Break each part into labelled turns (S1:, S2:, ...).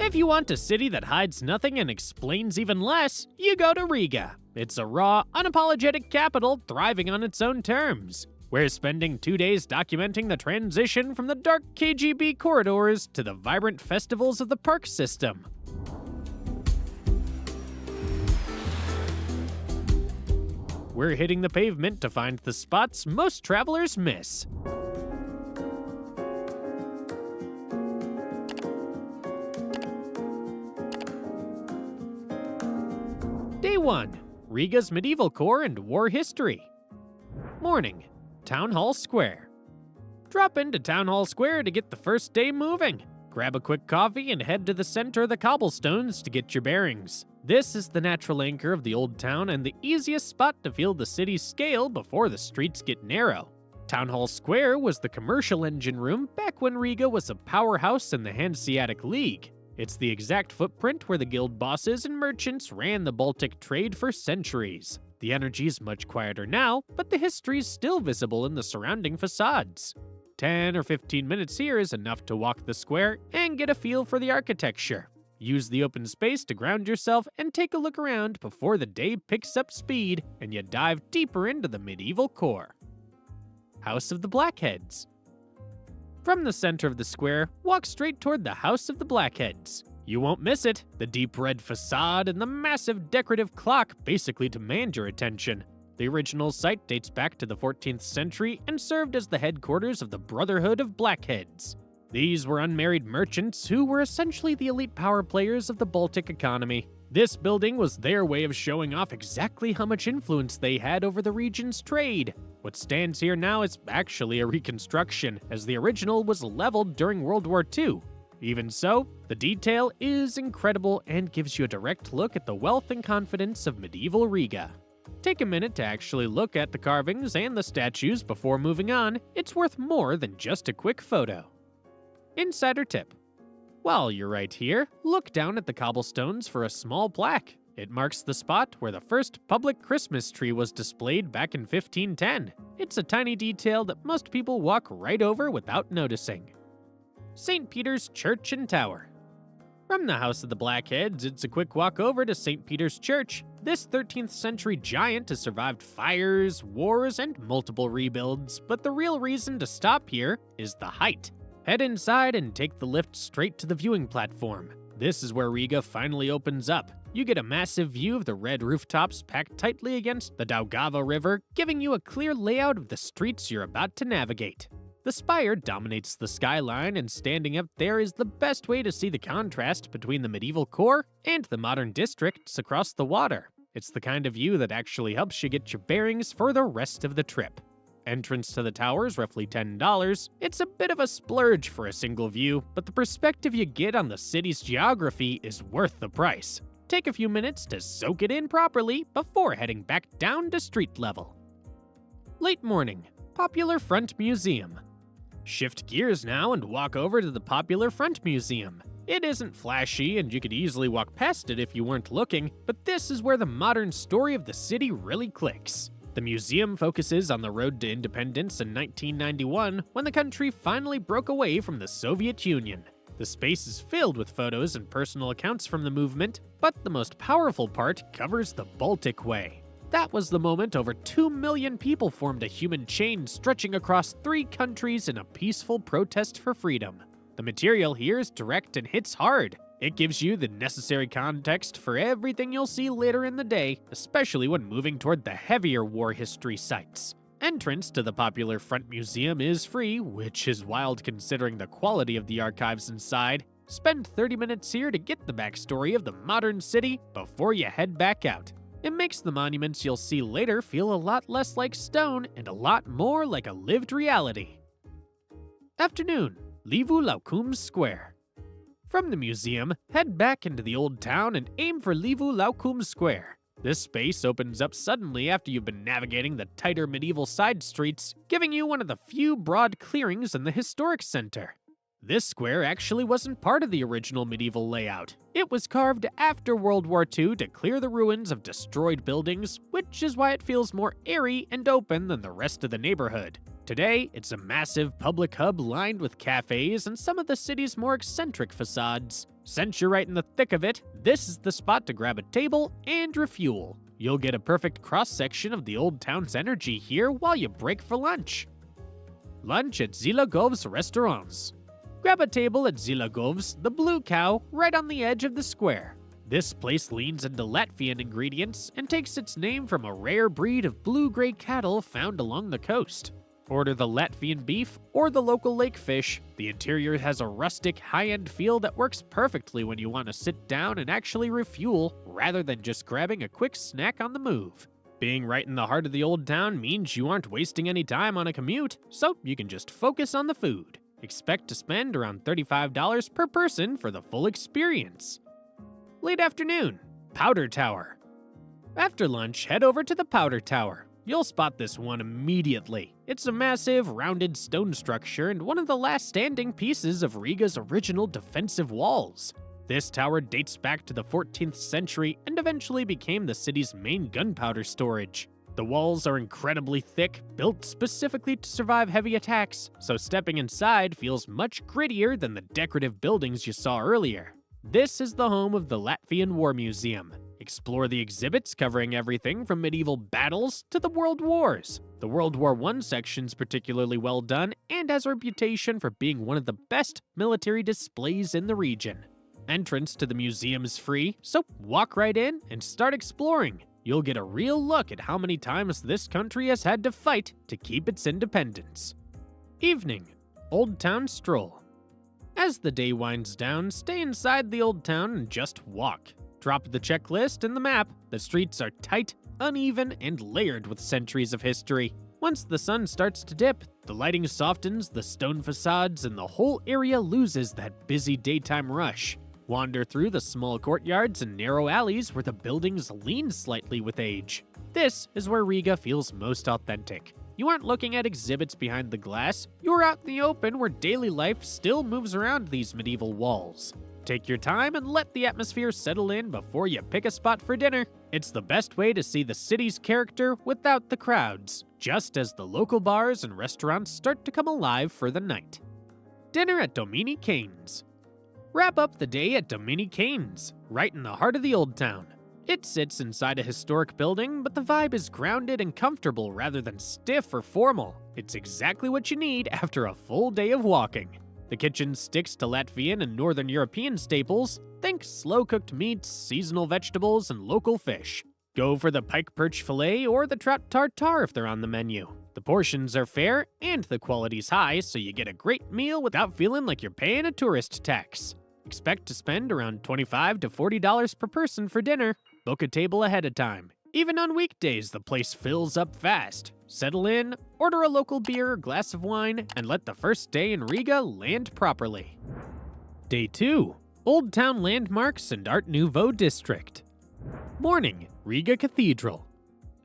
S1: If you want a city that hides nothing and explains even less, you go to Riga. It's a raw, unapologetic capital thriving on its own terms. We're spending 2 days documenting the transition from the dark KGB corridors to the vibrant festivals of the park system. We're hitting the pavement to find the spots most travelers miss. Day 1. Riga's medieval core and war history. Morning. Town Hall Square. Drop into Town Hall Square to get the first day moving. Grab a quick coffee and head to the center of the cobblestones to get your bearings. This is the natural anchor of the old town and the easiest spot to feel the city's scale before the streets get narrow. Town Hall Square was the commercial engine room back when Riga was a powerhouse in the Hanseatic League. It's the exact footprint where the guild bosses and merchants ran the Baltic trade for centuries. The energy is much quieter now, but the history is still visible in the surrounding facades. 10 or 15 minutes here is enough to walk the square and get a feel for the architecture. Use the open space to ground yourself and take a look around before the day picks up speed and you dive deeper into the medieval core. House of the Blackheads. From the center of the square, walk straight toward the House of the Blackheads. You won't miss it. The deep red facade and the massive decorative clock basically demand your attention. The original site dates back to the 14th century and served as the headquarters of the Brotherhood of Blackheads. These were unmarried merchants who were essentially the elite power players of the Baltic economy. This building was their way of showing off exactly how much influence they had over the region's trade. What stands here now is actually a reconstruction, as the original was leveled during World War II. Even so, the detail is incredible and gives you a direct look at the wealth and confidence of medieval Riga. Take a minute to actually look at the carvings and the statues before moving on. It's worth more than just a quick photo. Insider tip. While you're right here, look down at the cobblestones for a small plaque. It marks the spot where the first public Christmas tree was displayed back in 1510. It's a tiny detail that most people walk right over without noticing. St. Peter's Church and Tower. From the House of the Blackheads, it's a quick walk over to St. Peter's Church. This 13th century giant has survived fires, wars, and multiple rebuilds, but the real reason to stop here is the height. Head inside and take the lift straight to the viewing platform. This is where Riga finally opens up. You get a massive view of the red rooftops packed tightly against the Daugava River, giving you a clear layout of the streets you're about to navigate. The spire dominates the skyline, and standing up there is the best way to see the contrast between the medieval core and the modern districts across the water. It's the kind of view that actually helps you get your bearings for the rest of the trip. Entrance to the tower is roughly $10. It's a bit of a splurge for a single view, but the perspective you get on the city's geography is worth the price. Take a few minutes to soak it in properly before heading back down to street level. Late morning, Popular Front Museum. Shift gears now and walk over to the Popular Front Museum. It isn't flashy and you could easily walk past it if you weren't looking, but this is where the modern story of the city really clicks. The museum focuses on the road to independence in 1991 when the country finally broke away from the Soviet Union. The space is filled with photos and personal accounts from the movement, but the most powerful part covers the Baltic Way. That was the moment over 2 million people formed a human chain stretching across 3 countries in a peaceful protest for freedom. The material here is direct and hits hard. It gives you the necessary context for everything you'll see later in the day, especially when moving toward the heavier war history sites. Entrance to the Popular Front Museum is free, which is wild considering the quality of the archives inside. Spend 30 minutes here to get the backstory of the modern city before you head back out. It makes the monuments you'll see later feel a lot less like stone and a lot more like a lived reality. Afternoon, Livu Laukums Square. From the museum, head back into the old town and aim for Livu Laukums Square. This space opens up suddenly after you've been navigating the tighter medieval side streets, giving you one of the few broad clearings in the historic center. This square actually wasn't part of the original medieval layout. It was carved after World War II to clear the ruins of destroyed buildings, which is why it feels more airy and open than the rest of the neighborhood. Today, it's a massive public hub lined with cafes and some of the city's more eccentric facades. Since you're right in the thick of it, this is the spot to grab a table and refuel. You'll get a perfect cross-section of the old town's energy here while you break for lunch. Lunch at Zilagov's restaurants. Grab a table at Zilagov's, the Blue Cow, right on the edge of the square. This place leans into Latvian ingredients and takes its name from a rare breed of blue-gray cattle found along the coast. Order the Latvian beef or the local lake fish. The interior has a rustic, high-end feel that works perfectly when you want to sit down and actually refuel, rather than just grabbing a quick snack on the move. Being right in the heart of the old town means you aren't wasting any time on a commute, so you can just focus on the food. Expect to spend around $35 per person for the full experience. Late afternoon, Powder Tower. After lunch, head over to the Powder Tower. You'll spot this one immediately. It's a massive, rounded stone structure and one of the last standing pieces of Riga's original defensive walls. This tower dates back to the 14th century and eventually became the city's main gunpowder storage. The walls are incredibly thick, built specifically to survive heavy attacks, so stepping inside feels much grittier than the decorative buildings you saw earlier. This is the home of the Latvian War Museum. Explore the exhibits covering everything from medieval battles to the World Wars. The World War I section's particularly well done and has a reputation for being one of the best military displays in the region. Entrance to the museum is free, so walk right in and start exploring. You'll get a real look at how many times this country has had to fight to keep its independence. Evening, Old Town Stroll. As the day winds down, stay inside the old town and just walk. Drop the checklist and the map. The streets are tight, uneven, and layered with centuries of history. Once the sun starts to dip, the lighting softens, the stone facades, and the whole area loses that busy daytime rush. Wander through the small courtyards and narrow alleys where the buildings lean slightly with age. This is where Riga feels most authentic. You aren't looking at exhibits behind the glass, you're out in the open where daily life still moves around these medieval walls. Take your time and let the atmosphere settle in before you pick a spot for dinner. It's the best way to see the city's character without the crowds, just as the local bars and restaurants start to come alive for the night. Dinner at Domini Cane's. Wrap up the day at Domini Cane's, right in the heart of the old town. It sits inside a historic building, but the vibe is grounded and comfortable rather than stiff or formal. It's exactly what you need after a full day of walking. The kitchen sticks to Latvian and Northern European staples. Think slow-cooked meats, seasonal vegetables, and local fish. Go for the pike perch fillet or the trout tartare if they're on the menu. The portions are fair and the quality's high, so you get a great meal without feeling like you're paying a tourist tax. Expect to spend around $25 to $40 per person for dinner. Book a table ahead of time. Even on weekdays, the place fills up fast. Settle in, order a local beer or glass of wine, and let the first day in Riga land properly. Day 2. Old Town Landmarks and Art Nouveau District. Morning, Riga Cathedral.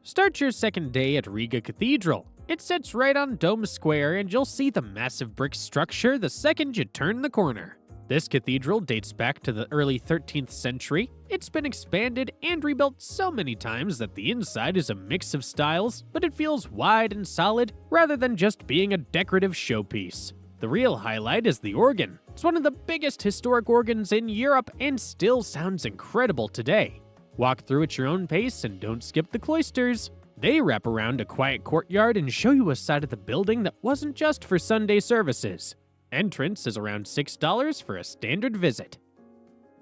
S1: Start your second day at Riga Cathedral. It sits right on Dome Square, and you'll see the massive brick structure the second you turn the corner. This cathedral dates back to the early 13th century. It's been expanded and rebuilt so many times that the inside is a mix of styles, but it feels wide and solid rather than just being a decorative showpiece. The real highlight is the organ. It's one of the biggest historic organs in Europe and still sounds incredible today. Walk through at your own pace and don't skip the cloisters. They wrap around a quiet courtyard and show you a side of the building that wasn't just for Sunday services. Entrance is around $6 for a standard visit.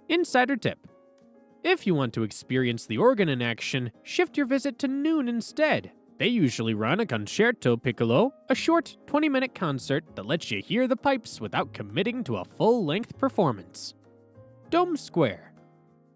S1: Insider tip. If you want to experience the organ in action, shift your visit to noon instead. They usually run a concerto piccolo, a short 20-minute concert that lets you hear the pipes without committing to a full-length performance. Dome Square.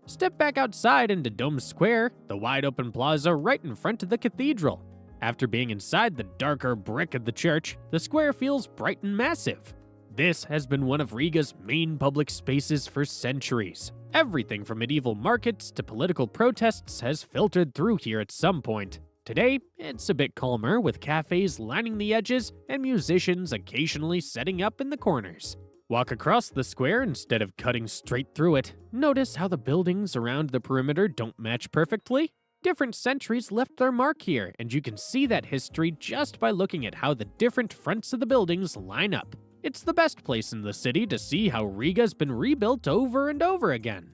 S1: Step back outside into Dome Square, the wide-open plaza right in front of the cathedral. After being inside the darker brick of the church, the square feels bright and massive. This has been one of Riga's main public spaces for centuries. Everything from medieval markets to political protests has filtered through here at some point. Today, it's a bit calmer, with cafes lining the edges and musicians occasionally setting up in the corners. Walk across the square instead of cutting straight through it. Notice how the buildings around the perimeter don't match perfectly? Different centuries left their mark here, and you can see that history just by looking at how the different fronts of the buildings line up. It's the best place in the city to see how Riga's been rebuilt over and over again.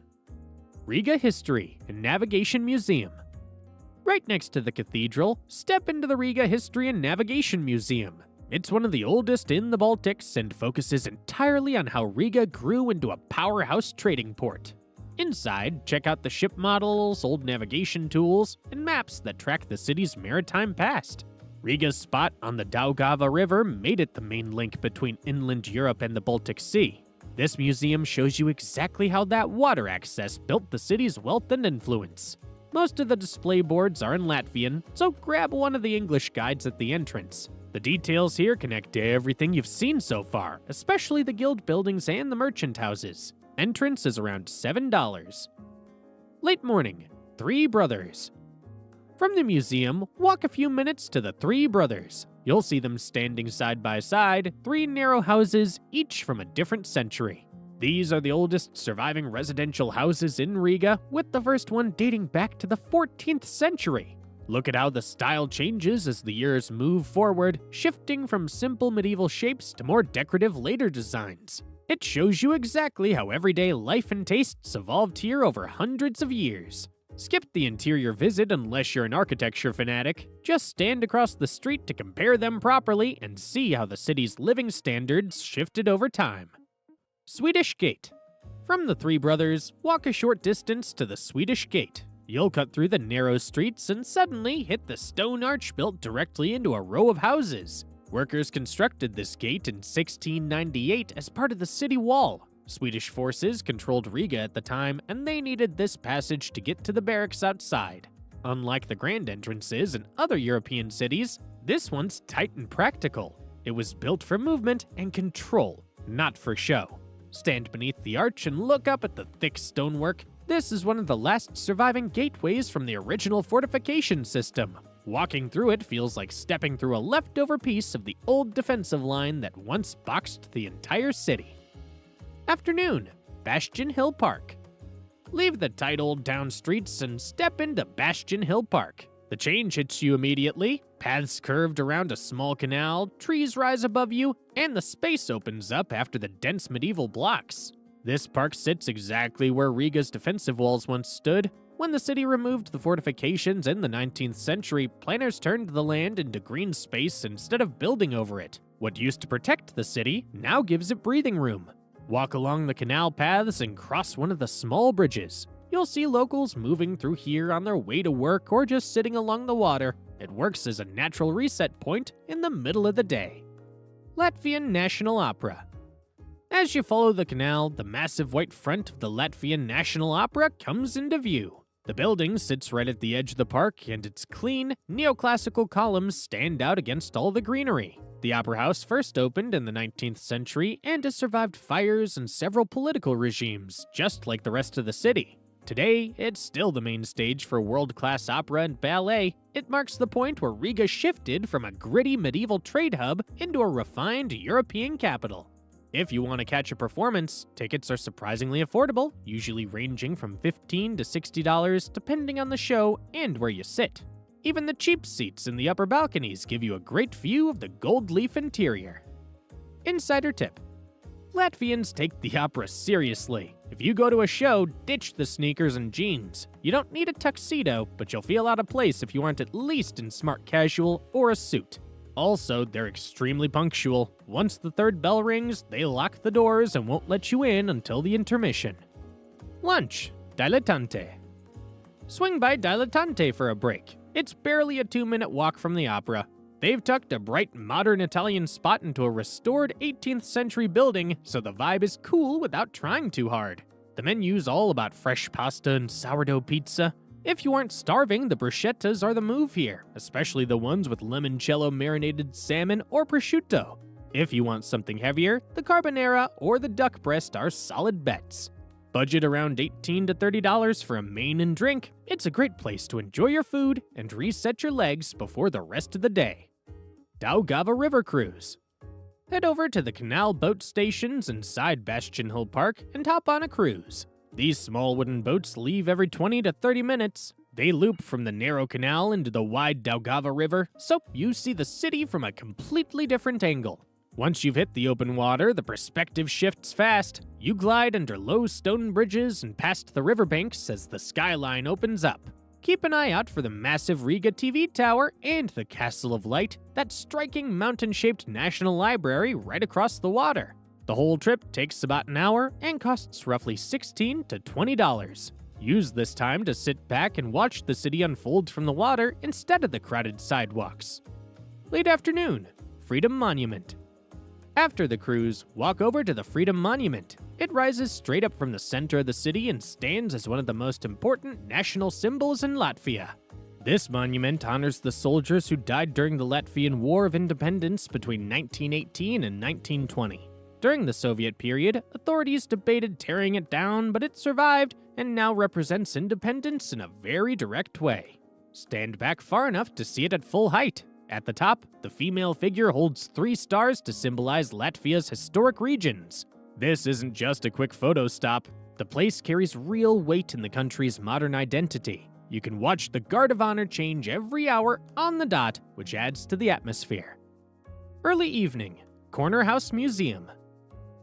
S1: Riga History and Navigation Museum. Right next to the cathedral, step into the Riga History and Navigation Museum. It's one of the oldest in the Baltics and focuses entirely on how Riga grew into a powerhouse trading port. Inside, check out the ship models, old navigation tools, and maps that track the city's maritime past. Riga's spot on the Daugava River made it the main link between inland Europe and the Baltic Sea. This museum shows you exactly how that water access built the city's wealth and influence. Most of the display boards are in Latvian, so grab one of the English guides at the entrance. The details here connect to everything you've seen so far, especially the guild buildings and the merchant houses. Entrance is around $7. Late morning, Three Brothers. From the museum, walk a few minutes to the Three Brothers. You'll see them standing side by side, three narrow houses, each from a different century. These are the oldest surviving residential houses in Riga, with the first one dating back to the 14th century. Look at how the style changes as the years move forward, shifting from simple medieval shapes to more decorative later designs. It shows you exactly how everyday life and tastes evolved here over hundreds of years. Skip the interior visit unless you're an architecture fanatic. Just stand across the street to compare them properly and see how the city's living standards shifted over time. Swedish Gate. From the Three Brothers, walk a short distance to the Swedish Gate. You'll cut through the narrow streets and suddenly hit the stone arch built directly into a row of houses. Workers constructed this gate in 1698 as part of the city wall. Swedish forces controlled Riga at the time, and they needed this passage to get to the barracks outside. Unlike the grand entrances in other European cities, this one's tight and practical. It was built for movement and control, not for show. Stand beneath the arch and look up at the thick stonework. This is one of the last surviving gateways from the original fortification system. Walking through it feels like stepping through a leftover piece of the old defensive line that once boxed the entire city. Afternoon, Bastion Hill Park. Leave the tight old town streets and step into Bastion Hill Park. The change hits you immediately. Paths curved around a small canal, trees rise above you, and the space opens up after the dense medieval blocks. This park sits exactly where Riga's defensive walls once stood. When the city removed the fortifications in the 19th century, planners turned the land into green space instead of building over it. What used to protect the city now gives it breathing room. Walk along the canal paths and cross one of the small bridges. You'll see locals moving through here on their way to work or just sitting along the water. It works as a natural reset point in the middle of the day. Latvian National Opera. As you follow the canal, the massive white front of the Latvian National Opera comes into view. The building sits right at the edge of the park, and its clean, neoclassical columns stand out against all the greenery. The Opera House first opened in the 19th century and has survived fires and several political regimes, just like the rest of the city. Today, it's still the main stage for world-class opera and ballet. It marks the point where Riga shifted from a gritty medieval trade hub into a refined European capital. If you want to catch a performance, tickets are surprisingly affordable, usually ranging from $15 to $60 depending on the show and where you sit. Even the cheap seats in the upper balconies give you a great view of the gold leaf interior. Insider tip: Latvians take the opera seriously. If you go to a show, ditch the sneakers and jeans. You don't need a tuxedo, but you'll feel out of place if you aren't at least in smart casual or a suit. Also, they're extremely punctual. Once the third bell rings, they lock the doors and won't let you in until the intermission. Lunch, Dilettante. Swing by Dilettante for a break. It's barely a 2-minute walk from the opera. They've tucked a bright, modern Italian spot into a restored 18th century building, so the vibe is cool without trying too hard. The menu's all about fresh pasta and sourdough pizza. If you aren't starving, the bruschettas are the move here, especially the ones with limoncello marinated salmon or prosciutto. If you want something heavier, the carbonara or the duck breast are solid bets. Budget around $18 to $30 for a main and drink. It's a great place to enjoy your food and reset your legs before the rest of the day. Daugava River Cruise. Head over to the canal boat stations inside Bastion Hill Park and hop on a cruise. These small wooden boats leave every 20 to 30 minutes. They loop from the narrow canal into the wide Daugava River, so you see the city from a completely different angle. Once you've hit the open water, the perspective shifts fast. You glide under low stone bridges and past the riverbanks as the skyline opens up. Keep an eye out for the massive Riga TV tower and the Castle of Light, that striking mountain-shaped National Library right across the water. The whole trip takes about an hour and costs roughly $16 to $20. Use this time to sit back and watch the city unfold from the water instead of the crowded sidewalks. Late afternoon, Freedom Monument. After the cruise, walk over to the Freedom Monument. It rises straight up from the center of the city and stands as one of the most important national symbols in Latvia. This monument honors the soldiers who died during the Latvian War of Independence between 1918 and 1920. During the Soviet period, authorities debated tearing it down, but it survived and now represents independence in a very direct way. Stand back far enough to see it at full height. At the top, the female figure holds 3 stars to symbolize Latvia's historic regions. This isn't just a quick photo stop. The place carries real weight in the country's modern identity. You can watch the Guard of Honor change every hour on the dot, which adds to the atmosphere. Early evening, Corner House Museum.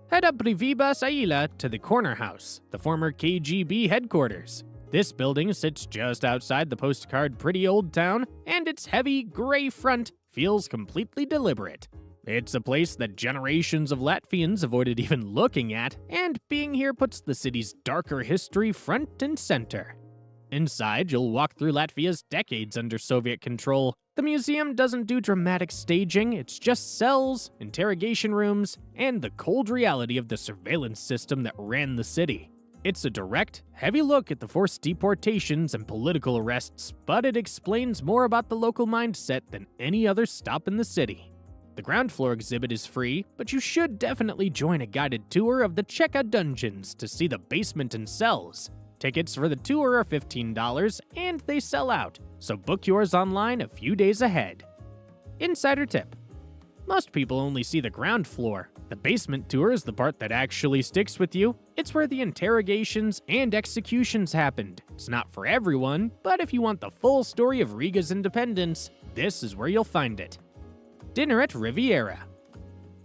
S1: Head up Riviba Saila to the Corner House, the former KGB headquarters. This building sits just outside the postcard pretty old town, and its heavy, gray front feels completely deliberate. It's a place that generations of Latvians avoided even looking at, and being here puts the city's darker history front and center. Inside, you'll walk through Latvia's decades under Soviet control. The museum doesn't do dramatic staging, it's just cells, interrogation rooms, and the cold reality of the surveillance system that ran the city. It's a direct, heavy look at the forced deportations and political arrests, but it explains more about the local mindset than any other stop in the city. The ground floor exhibit is free, but you should definitely join a guided tour of the Cheka dungeons to see the basement and cells. Tickets for the tour are $15, and they sell out, so book yours online a few days ahead. Insider tip. Most people only see the ground floor. The basement tour is the part that actually sticks with you. It's where the interrogations and executions happened. It's not for everyone, but if you want the full story of Riga's independence, this is where you'll find it. Dinner at Riviera.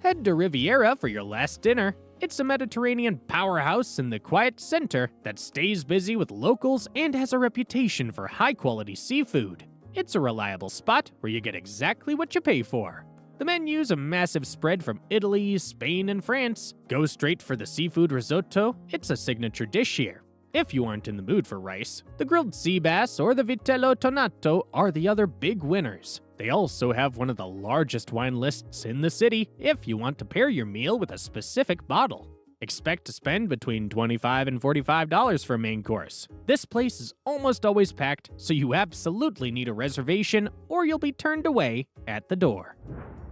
S1: Head to Riviera for your last dinner. It's a Mediterranean powerhouse in the quiet center that stays busy with locals and has a reputation for high-quality seafood. It's a reliable spot where you get exactly what you pay for. The menu's a massive spread from Italy, Spain, and France. Go straight for the seafood risotto. It's a signature dish here. If you aren't in the mood for rice, the grilled sea bass or the vitello tonnato are the other big winners. They also have one of the largest wine lists in the city if you want to pair your meal with a specific bottle. Expect to spend between $25 and $45 for a main course. This place is almost always packed, so you absolutely need a reservation or you'll be turned away at the door.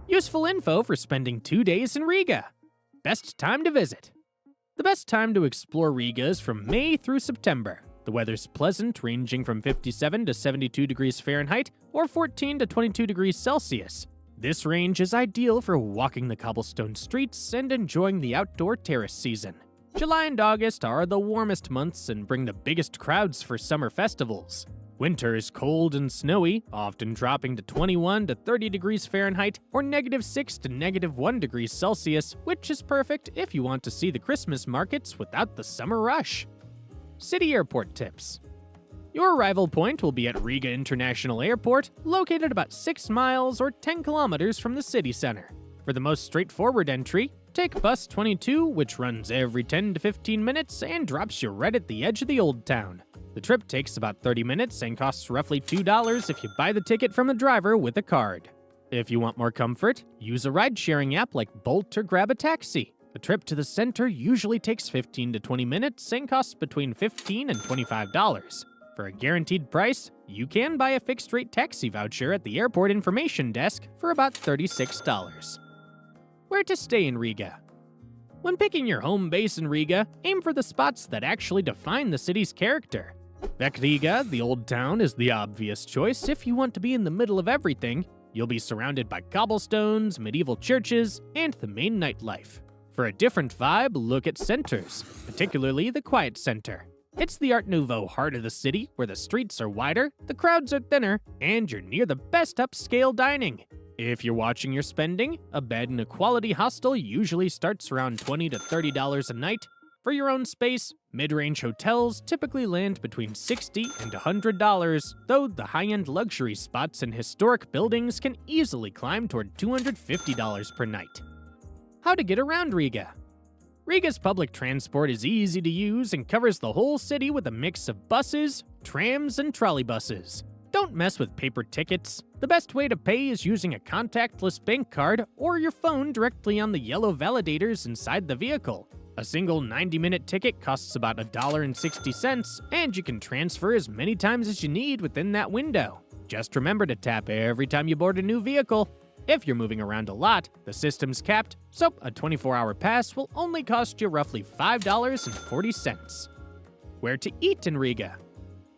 S1: Useful info for spending 2 days in Riga. Best time to visit. The best time to explore Riga is from May through September. The weather's pleasant, ranging from 57 to 72 degrees Fahrenheit or 14 to 22 degrees Celsius. This range is ideal for walking the cobblestone streets and enjoying the outdoor terrace season. July and August are the warmest months and bring the biggest crowds for summer festivals. Winter is cold and snowy, often dropping to 21 to 30 degrees Fahrenheit or -6 to -1 degrees Celsius, which is perfect if you want to see the Christmas markets without the summer rush. City airport tips. Your arrival point will be at Riga International Airport, located about 6 miles or 10 kilometers from the city center. For the most straightforward entry, take bus 22, which runs every 10 to 15 minutes and drops you right at the edge of the old town. The trip takes about 30 minutes and costs roughly $2 if you buy the ticket from the driver with a card. If you want more comfort, use a ride-sharing app like Bolt or grab a taxi. The trip to the center usually takes 15 to 20 minutes and costs between $15 and $25. For a guaranteed price, you can buy a fixed-rate taxi voucher at the airport information desk for about $36. Where to stay in Riga? When picking your home base in Riga, aim for the spots that actually define the city's character. Riga, the old town, is the obvious choice if you want to be in the middle of everything. You'll be surrounded by cobblestones, medieval churches, and the main nightlife. For a different vibe, look at centers, particularly the quiet center. It's the Art Nouveau heart of the city where the streets are wider, the crowds are thinner, and you're near the best upscale dining. If you're watching your spending, a bed in a quality hostel usually starts around $20 to $30 a night. For your own space, mid-range hotels typically land between $60 and $100, though the high-end luxury spots in historic buildings can easily climb toward $250 per night. How to get around Riga? Riga's public transport is easy to use and covers the whole city with a mix of buses, trams, and trolleybuses. Don't mess with paper tickets. The best way to pay is using a contactless bank card or your phone directly on the yellow validators inside the vehicle. A single 90-minute ticket costs about $1.60, and you can transfer as many times as you need within that window. Just remember to tap every time you board a new vehicle. If you're moving around a lot, the system's capped, so a 24-hour pass will only cost you roughly $5.40. Where to eat in Riga?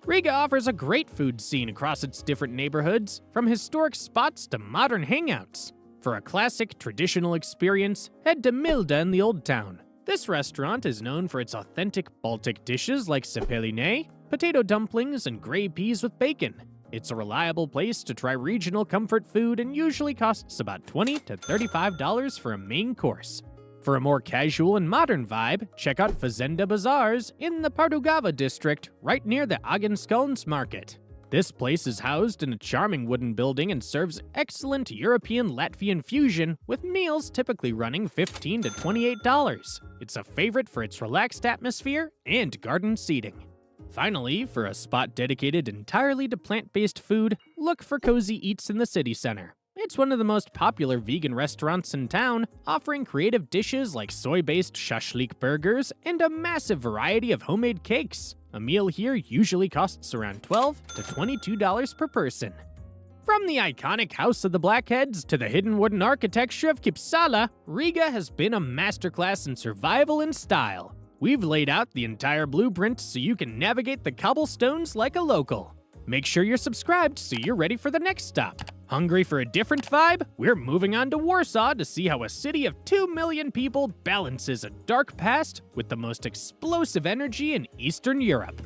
S1: Riga offers a great food scene across its different neighborhoods, from historic spots to modern hangouts. For a classic, traditional experience, head to Milda in the Old Town. This restaurant is known for its authentic Baltic dishes like cepeline, potato dumplings, and gray peas with bacon. It's a reliable place to try regional comfort food and usually costs about $20 to $35 for a main course. For a more casual and modern vibe, check out Fazenda Bazaars in the Partugava district, right near the Agenskons market. This place is housed in a charming wooden building and serves excellent European-Latvian fusion, with meals typically running $15 to $28. It's a favorite for its relaxed atmosphere and garden seating. Finally, for a spot dedicated entirely to plant-based food, look for Cozy Eats in the city center. It's one of the most popular vegan restaurants in town, offering creative dishes like soy-based shashlik burgers and a massive variety of homemade cakes. A meal here usually costs around $12 to $22 per person. From the iconic House of the Blackheads to the hidden wooden architecture of Kipsala, Riga has been a masterclass in survival and style. We've laid out the entire blueprint so you can navigate the cobblestones like a local. Make sure you're subscribed so you're ready for the next stop. Hungry for a different vibe? We're moving on to Warsaw to see how a city of 2 million people balances a dark past with the most explosive energy in Eastern Europe.